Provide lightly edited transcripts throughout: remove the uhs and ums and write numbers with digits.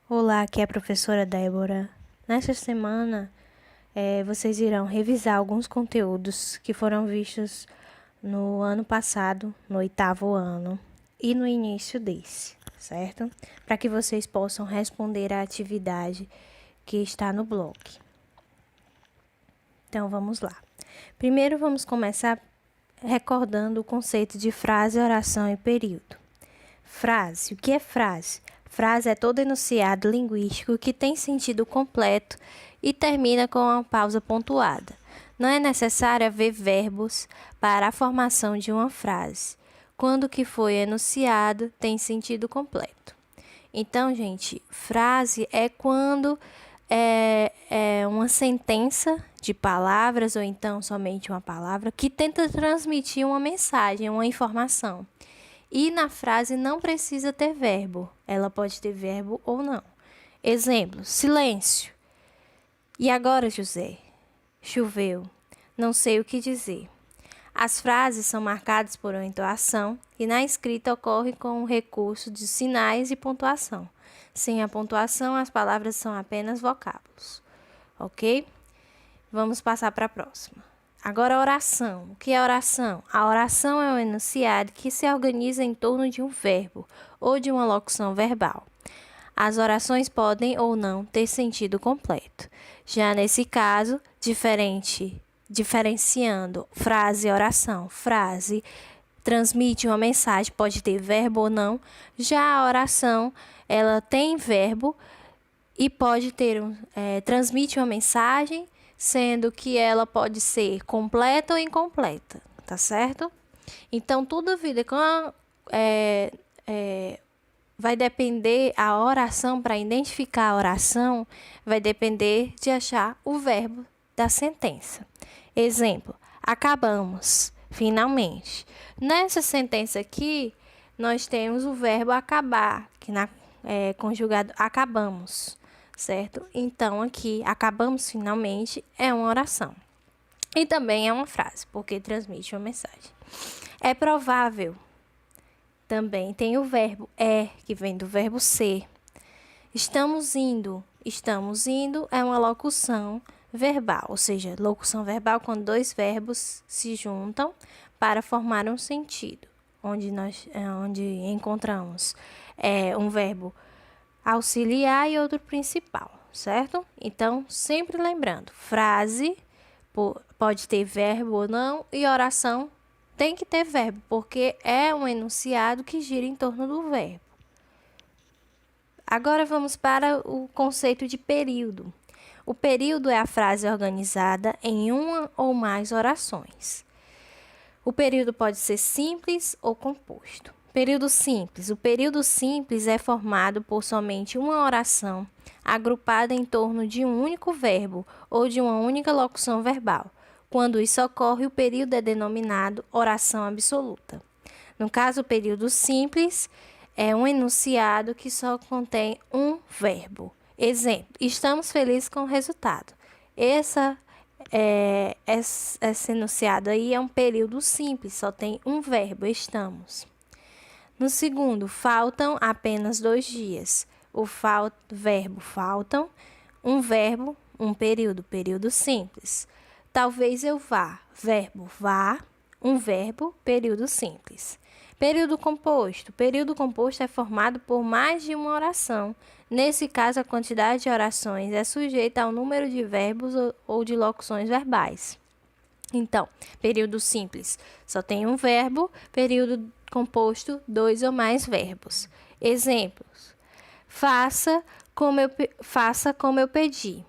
Olá, aqui é a professora Débora. Nesta semana, vocês irão revisar alguns conteúdos que foram vistos no ano passado, no 8º ano, e no início desse, certo? Para que vocês possam responder à atividade que está no blog. Então, vamos lá. Primeiro, vamos começar recordando o conceito de frase, oração e período. Frase. O que é frase? Frase é todo enunciado linguístico que tem sentido completo e termina com uma pausa pontuada. Não é necessário haver verbos para a formação de uma frase, quando o que foi enunciado tem sentido completo. Então, gente, frase é quando é uma sentença de palavras ou então somente uma palavra que tenta transmitir uma mensagem, uma informação. E na frase não precisa ter verbo. Ela pode ter verbo ou não. Exemplo: silêncio. E agora, José? Choveu. Não sei o que dizer. As frases são marcadas por uma entoação e na escrita ocorre com o recurso de sinais e pontuação. Sem a pontuação, as palavras são apenas vocábulos. Ok? Vamos passar para a próxima. Agora, oração. O que é oração? A oração é um enunciado que se organiza em torno de um verbo ou de uma locução verbal. As orações podem ou não ter sentido completo. Já nesse caso, diferenciando frase e oração. Frase transmite uma mensagem, pode ter verbo ou não. Já a oração, ela tem verbo e pode ter transmite uma mensagem, sendo que ela pode ser completa ou incompleta, tá certo? Então, tudo vida vai depender, a oração, para identificar a oração, vai depender de achar o verbo da sentença. Exemplo: acabamos, finalmente. Nessa sentença aqui, nós temos o verbo acabar, que conjugado acabamos, certo? Então, aqui, acabamos finalmente, é uma oração. E também é uma frase, porque transmite uma mensagem. É provável. Também tem o verbo é, que vem do verbo ser. Estamos indo. Estamos indo é uma locução verbal, ou seja, locução verbal quando dois verbos se juntam para formar um sentido, onde encontramos um verbo auxiliar e outro principal, certo? Então, sempre lembrando, frase pode ter verbo ou não e oração tem que ter verbo, porque é um enunciado que gira em torno do verbo. Agora vamos para o conceito de período. O período é a frase organizada em uma ou mais orações. O período pode ser simples ou composto. Período simples. O período simples é formado por somente uma oração agrupada em torno de um único verbo ou de uma única locução verbal. Quando isso ocorre, o período é denominado oração absoluta. No caso, o período simples é um enunciado que só contém um verbo. Exemplo: estamos felizes com o resultado. Esse enunciado aí é um período simples, só tem um verbo, estamos. No segundo, faltam apenas 2 dias. O verbo faltam, um verbo, um período, período simples. Talvez eu vá, verbo vá, um verbo, período simples. Período composto. Período composto é formado por mais de uma oração. Nesse caso, a quantidade de orações é sujeita ao número de verbos ou de locuções verbais. Então, período simples só tem um verbo, período composto, 2 ou mais verbos. Exemplos: faça como eu pedi.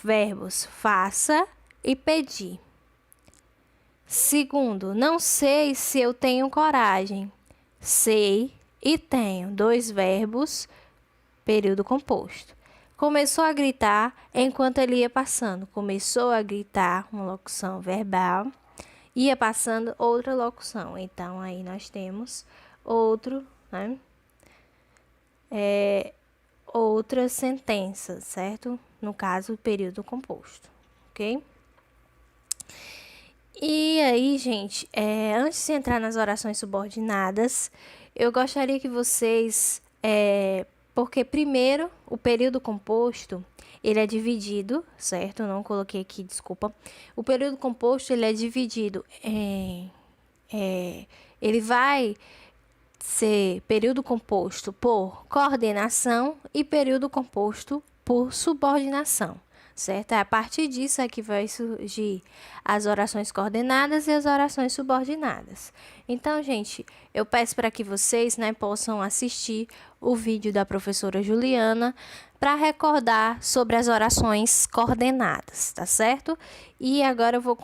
Verbos faça e pedir. Segundo, não sei se eu tenho coragem. Sei e tenho, 2 verbos, período composto. Começou a gritar enquanto ele ia passando. Começou a gritar, uma locução verbal. Ia passando, outra locução. Então, aí nós temos outro, né? Outra sentença, certo? No caso, período composto, ok? E aí, gente, antes de entrar nas orações subordinadas, eu gostaria que vocês Porque primeiro, o período composto, ele é dividido, certo? Não coloquei aqui, desculpa. O período composto, ele é dividido ele vai ser período composto por coordenação e período composto por subordinação, certo? A partir disso é que vai surgir as orações coordenadas e as orações subordinadas. Então, gente, eu peço para que vocês, né, possam assistir o vídeo da professora Juliana para recordar sobre as orações coordenadas, tá certo? E agora eu vou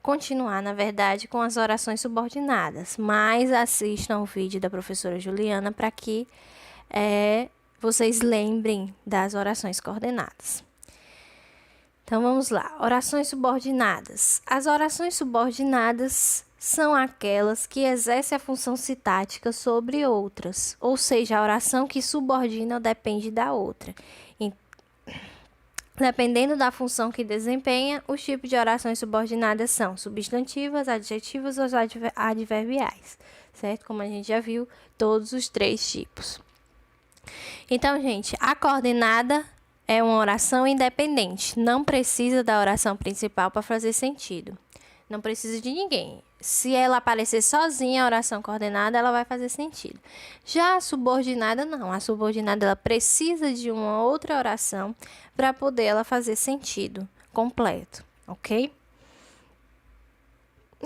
continuar, na verdade, com as orações subordinadas, mas assistam o vídeo da professora Juliana para que vocês lembrem das orações coordenadas. Então, vamos lá. Orações subordinadas. As orações subordinadas são aquelas que exercem a função sintática sobre outras, ou seja, a oração que subordina ou depende da outra. Dependendo da função que desempenha, os tipos de orações subordinadas são substantivas, adjetivas ou adverbiais, certo? Como a gente já viu, todos os 3 tipos. Então, gente, a coordenada é uma oração independente, não precisa da oração principal para fazer sentido. Não precisa de ninguém. Se ela aparecer sozinha, a oração coordenada, ela vai fazer sentido. Já a subordinada, não. A subordinada, ela precisa de uma outra oração para poder ela fazer sentido completo, ok?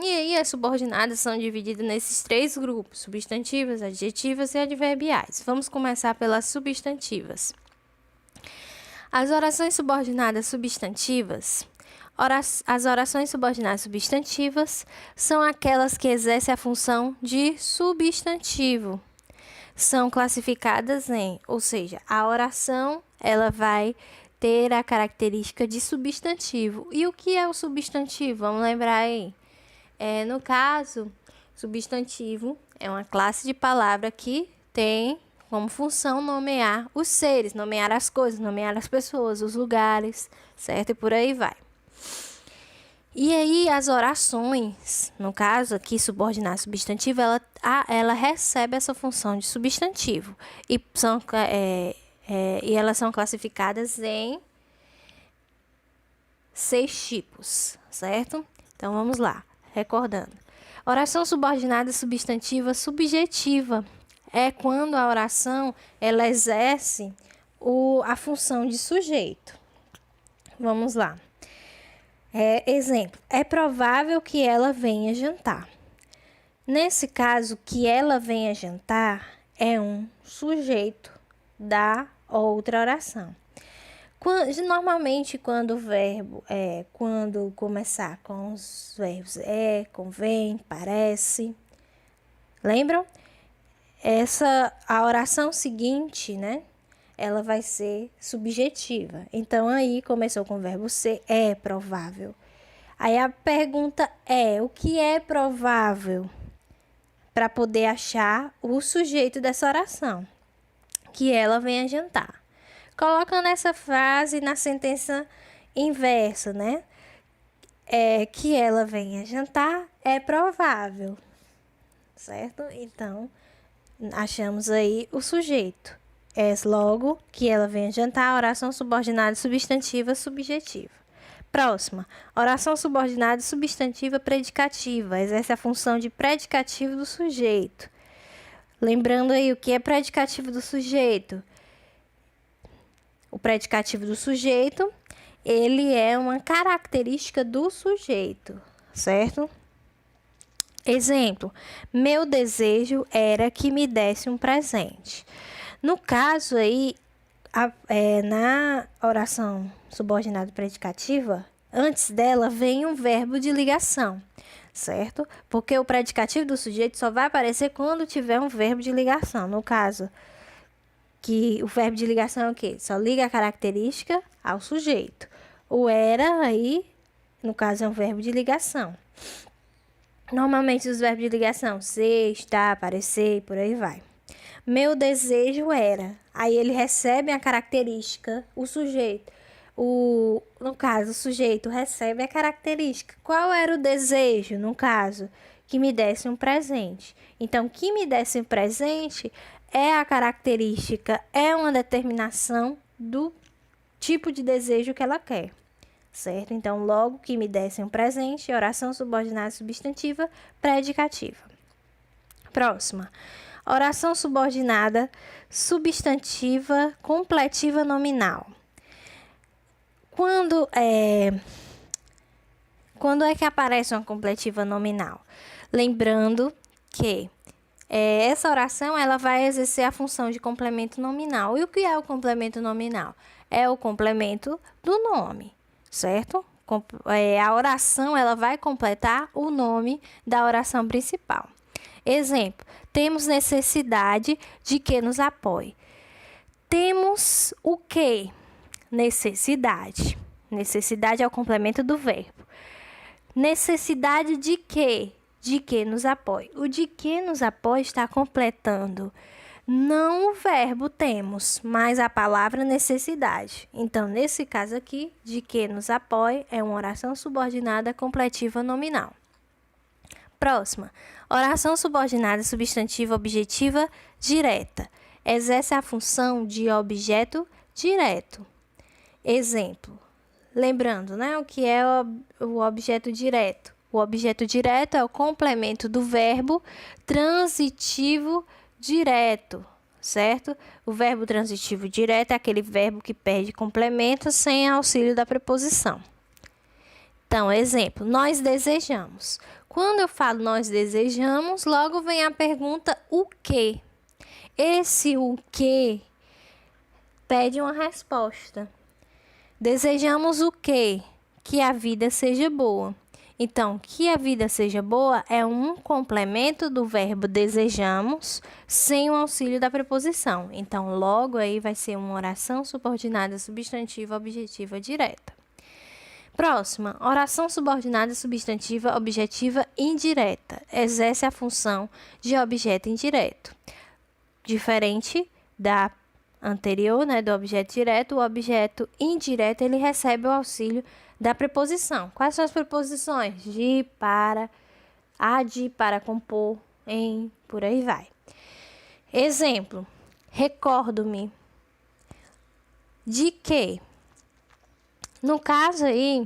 E aí, as subordinadas são divididas nesses 3 grupos, substantivas, adjetivas e adverbiais. Vamos começar pelas substantivas. As orações subordinadas substantivas... As orações subordinadas substantivas são aquelas que exercem a função de substantivo. São classificadas ou seja, a oração ela vai ter a característica de substantivo. E o que é o substantivo? Vamos lembrar aí. No caso, substantivo é uma classe de palavra que tem como função nomear os seres, nomear as coisas, nomear as pessoas, os lugares, certo? E por aí vai. E aí, as orações, no caso aqui, subordinada substantivo, ela recebe essa função de substantivo. E elas são classificadas em 6 tipos, certo? Então, vamos lá, recordando. Oração subordinada substantiva subjetiva é quando a oração ela exerce a função de sujeito. Vamos lá. Exemplo, é provável que ela venha jantar. Nesse caso, que ela venha jantar é um sujeito da outra oração. Normalmente, quando o verbo quando começar com os verbos convém, parece, lembram? A oração seguinte, né? Ela vai ser subjetiva. Então, aí começou com o verbo ser, é provável. Aí a pergunta o que é provável? Para poder achar o sujeito dessa oração, que ela venha jantar. Colocando essa frase na sentença inversa, né? Que ela venha jantar é provável, certo? Então, achamos aí o sujeito. Logo, que ela venha jantar, oração subordinada substantiva subjetiva. Próxima, oração subordinada substantiva predicativa, exerce a função de predicativo do sujeito. Lembrando aí o que é predicativo do sujeito. O predicativo do sujeito, ele é uma característica do sujeito, certo? Exemplo, meu desejo era que me desse um presente. No caso aí, na oração subordinada predicativa, antes dela vem um verbo de ligação, certo? Porque o predicativo do sujeito só vai aparecer quando tiver um verbo de ligação. No caso, que o verbo de ligação é o quê? Só liga a característica ao sujeito. O era aí, no caso, é um verbo de ligação. Normalmente os verbos de ligação, ser, estar, aparecer e por aí vai. Meu desejo era. Aí ele recebe a característica, o sujeito. No caso, o sujeito recebe a característica. Qual era o desejo, no caso? que me desse um presente. Então, que me desse um presente é a característica, é uma determinação do tipo de desejo que ela quer, certo? Então, logo que me desse um presente, oração subordinada substantiva predicativa. Próxima. Oração subordinada substantiva completiva nominal. Quando é que aparece uma completiva nominal? Lembrando que essa oração ela vai exercer a função de complemento nominal. E o que é o complemento nominal? É o complemento do nome, certo? A oração ela vai completar o nome da oração principal. Exemplo, temos necessidade de que nos apoie. Temos o que? Necessidade. Necessidade é o complemento do verbo. Necessidade de quê? De que nos apoie. O de que nos apoie está completando não o verbo temos, mas a palavra necessidade. Então, nesse caso aqui, de que nos apoie é uma oração subordinada completiva nominal. Próxima. Oração subordinada substantiva objetiva direta. Exerce a função de objeto direto. Exemplo. Lembrando, né, o que é o objeto direto? O objeto direto é o complemento do verbo transitivo direto, certo? O verbo transitivo direto é aquele verbo que perde complemento sem auxílio da preposição. Então, exemplo, nós desejamos. Quando eu falo nós desejamos, logo vem a pergunta o quê? Esse o quê pede uma resposta. Desejamos o quê? Que a vida seja boa. Então, que a vida seja boa é um complemento do verbo desejamos sem o auxílio da preposição. Então, logo aí vai ser uma oração subordinada substantiva objetiva direta. Próxima, oração subordinada substantiva objetiva indireta. Exerce a função de objeto indireto. Diferente da anterior, né, do objeto direto, o objeto indireto ele recebe o auxílio da preposição. Quais são as preposições? De, para, a de, para compor, em, por aí vai. Exemplo, recordo-me de que? No caso aí,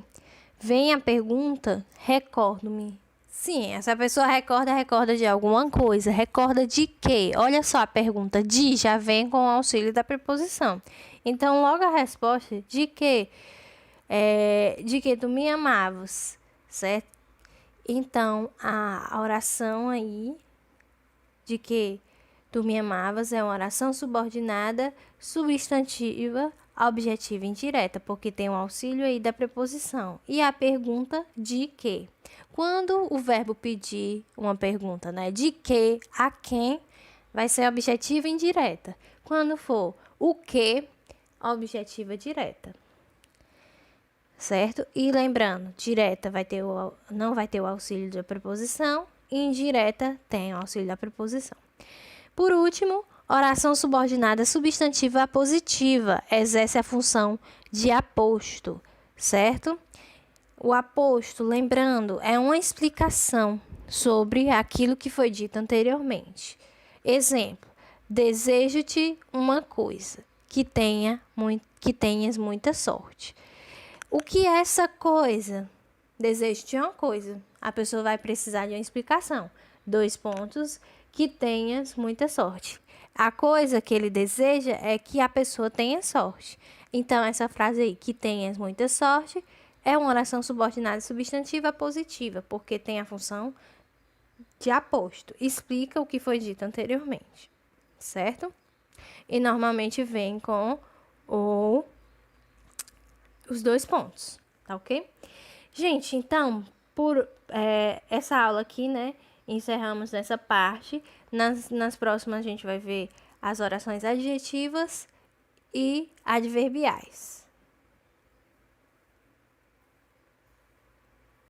vem a pergunta, recordo-me. Sim, essa pessoa recorda de alguma coisa. Recorda de quê? Olha só a pergunta. De já vem com o auxílio da preposição. Então, logo a resposta, de que? De que tu me amavas, certo? Então, a oração aí, de que tu me amavas, é uma oração subordinada, substantiva, objetiva indireta, porque tem o auxílio aí da preposição. E a pergunta de que? Quando o verbo pedir uma pergunta, né? De que, a quem, vai ser objetiva indireta. Quando for o que, objetiva direta. Certo? E lembrando, direta não vai ter o auxílio da preposição, e indireta tem o auxílio da preposição. Por último, oração subordinada substantiva positiva exerce a função de aposto, certo? O aposto, lembrando, é uma explicação sobre aquilo que foi dito anteriormente. Exemplo, desejo-te uma coisa, que tenhas muita sorte. O que é essa coisa? Desejo-te uma coisa. A pessoa vai precisar de uma explicação. 2 pontos, que tenhas muita sorte. A coisa que ele deseja é que a pessoa tenha sorte. Então, essa frase aí, que tenhas muita sorte, é uma oração subordinada substantiva positiva, porque tem a função de aposto. Explica o que foi dito anteriormente, certo? E normalmente vem com os 2 pontos, tá ok? Gente, então, por essa aula aqui, né, encerramos nessa parte. Nas próximas a gente vai ver as orações adjetivas e adverbiais.